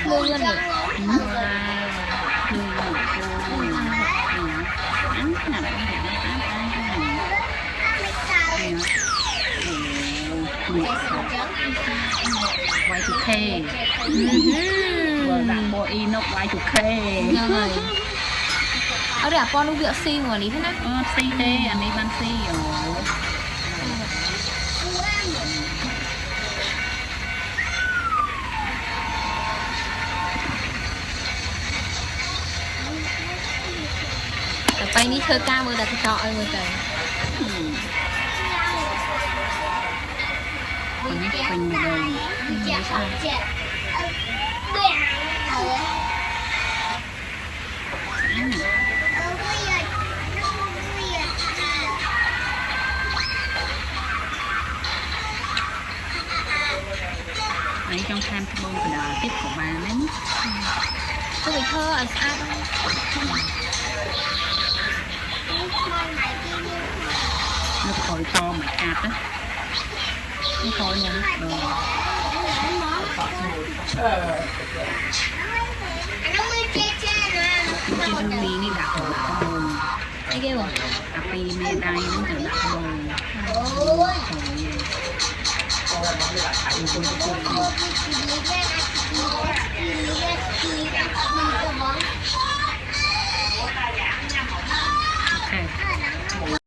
luôn luôn này quay chụp khe vừa làm bộ y nó quay chụp khe rồi ở đây con việc xi mà lý thế nào xi tê anh ấy ban xi rồiไปนี่เธอกล้ามือแต่เจาะเออมือใจ คนนี้เป็นเลย ấy trong tham bông từ đó tiếp của bà đấy có bị thơ ở xa nó khỏi to mà cạp á nó khỏi nha trên trong ly này đặt ở bông cái kêu à pi mê đai nó từ đặt bông